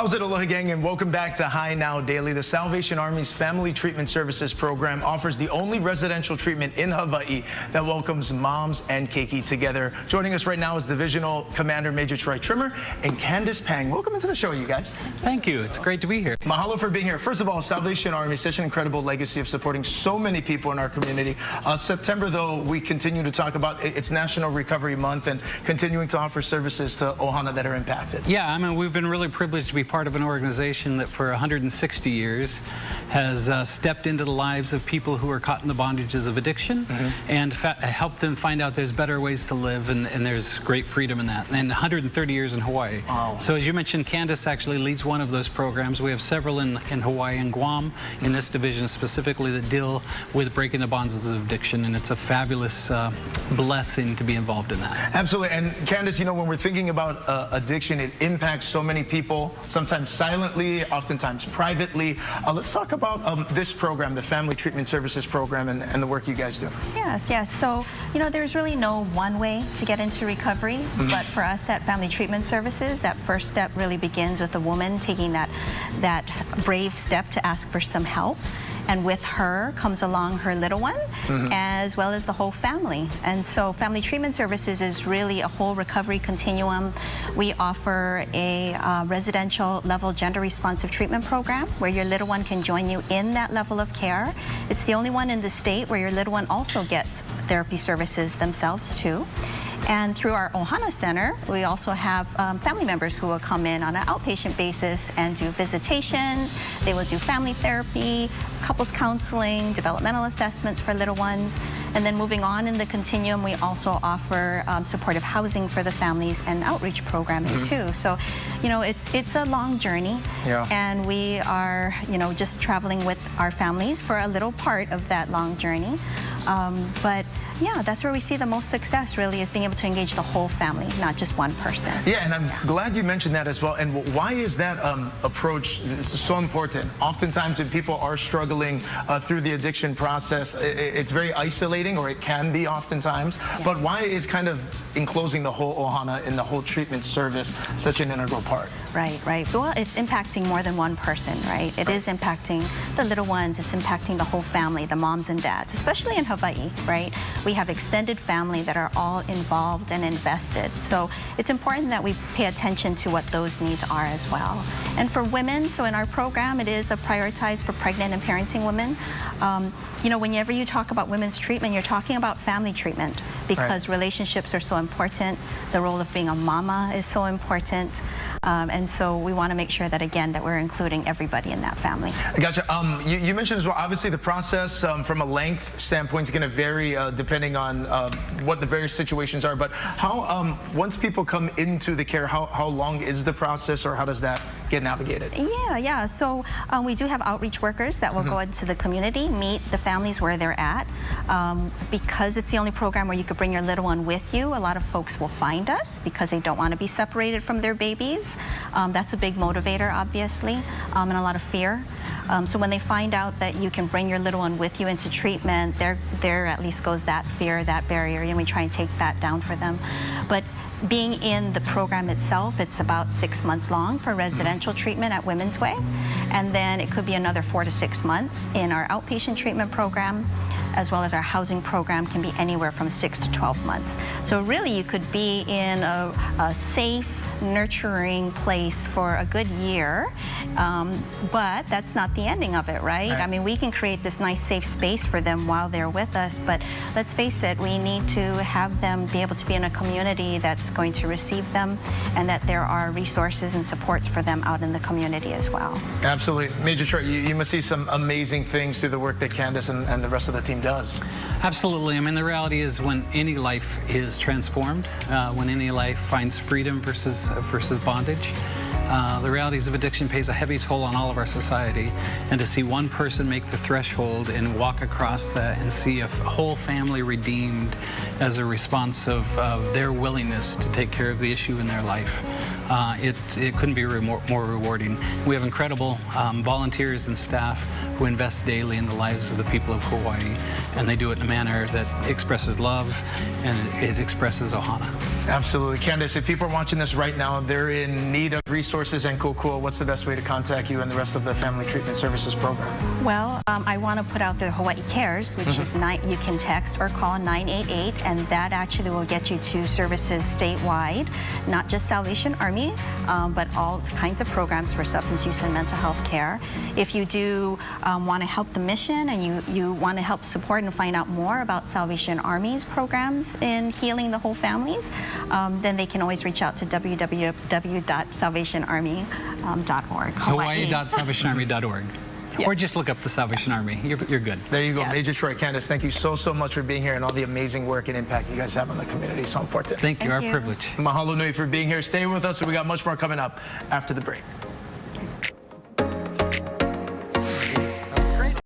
How's it, Aloha Gang, and welcome back to High Now Daily. The Salvation Army's Family Treatment Services program offers the only residential treatment in Hawaii that welcomes moms and keiki together. Joining us right now is Divisional Commander Major Troy Trimmer and Candace Pang. Welcome into the show, you guys. Thank you. It's great to be here. Mahalo for being here. First of all, Salvation Army, such an incredible legacy of supporting so many people in our community. September, though, we continue to talk about it's National Recovery Month and continuing to offer services to ohana that are impacted. Yeah, I mean, we've been really privileged to be part of an organization that for 160 years has stepped into the lives of people who are caught in the bondages of addiction and helped them find out there's better ways to live, and there's great freedom in that. And 130 years in Hawaii. Wow. So as you mentioned, Candace actually leads one of those programs. We have several in Hawaii and Guam in this division specifically that deal with breaking the bonds of addiction, and it's a fabulous blessing to be involved in that. Absolutely. And Candace, you know, when we're thinking about addiction, it impacts so many people, sometimes silently, oftentimes privately. Let's talk about this program, the Family Treatment Services program, and the work you guys do. Yes. So, you know, there's really no one way to get into recovery, but for us at Family Treatment Services, that first step really begins with a woman taking that brave step to ask for some help. And with her comes along her little one, as well as the whole family. And so Family Treatment Services is really a whole recovery continuum. We offer a residential level gender responsive treatment program where your little one can join you in that level of care. It's the only one in the state where your little one also gets therapy services themselves too. And through our Ohana Center, we also have family members who will come in on an outpatient basis and do visitations. They will do family therapy, couples counseling, developmental assessments for little ones. And then moving on in the continuum, we also offer supportive housing for the families and outreach programming too. So, you know, it's a long journey. Yeah. And we are, you know, just traveling with our families for a little part of that long journey. But yeah, that's where we see the most success really, is being able to engage the whole family, not just one person. Yeah, and I'm glad you mentioned that as well. And why is that approach so important? Oftentimes when people are struggling through the addiction process, it's very isolating, or it can be oftentimes. Yes. But why is kind of enclosing the whole ohana in the whole treatment service such an integral part? Right. Well, it's impacting more than one person, right? It is impacting the little ones, it's impacting the whole family, the moms and dads, especially in Hawaii, right? We have extended family that are all involved and invested. So it's important that we pay attention to what those needs are as well. And for women, so in our program, it is prioritized for pregnant and parenting women. You know, whenever you talk about women's treatment, you're talking about family treatment, because relationships are so important. The role of being a mama is so important. And so we want to make sure that, again, that we're including everybody in that family. Gotcha. You mentioned as well, obviously the process from a length standpoint is going to vary depending on what the various situations are. But how, once people come into the care, how long is the process, or how does that get navigated? Yeah. So we do have outreach workers that will go into the community, meet the families where they're at. Because it's the only program where you could bring your little one with you, a lot of folks will find us because they don't want to be separated from their babies. That's a big motivator, obviously, and a lot of fear. So when they find out that you can bring your little one with you into treatment, there at least goes that fear, that barrier, and we try and take that down for them. But being in the program itself, it's about 6 months long for residential treatment at Women's Way, and then it could be another 4 to 6 months in our outpatient treatment program, as well as our housing program can be anywhere from 6 to 12 months. So really you could be in a safe, nurturing place for a good year, but that's not the ending of it, right? I mean, we can create this nice safe space for them while they're with us, but let's face it, we need to have them be able to be in a community that's going to receive them, and that there are resources and supports for them out in the community as well. Absolutely. Major Troy, you must see some amazing things through the work that Candace and the rest of the team does. Absolutely. I mean, the reality is when any life is transformed, when any life finds freedom versus bondage, the realities of addiction pays a heavy toll on all of our society. And to see one person make the threshold and walk across that and see a whole family redeemed as a response of their willingness to take care of the issue in their life, it couldn't be more rewarding. We have incredible volunteers and staff who invest daily in the lives of the people of Hawaii, and they do it in a manner that expresses love and it expresses ohana. Absolutely. Candace, if people are watching this right now, they're in need of resources resources and Kokua, what's the best way to contact you and the rest of the Family Treatment Services program? Well, I want to put out the Hawaiʻi Cares, which is you can text or call 988, and that actually will get you to services statewide, not just Salvation Army, but all kinds of programs for substance use and mental health care. If you do want to help the mission and you want to help support and find out more about Salvation Army's programs in healing the whole families, then they can always reach out to www.salvationarmy.org. Hawaii.salvationarmy.org. Yes. Or just look up the Salvation Army. You're good. There you go. Yes. Major Troy, Candace, thank you so much for being here and all the amazing work and impact you guys have on the community. So important. Thank you. Thank Our you. privilege. Mahalo nui for being here. Stay with us. We got much more coming up after the break.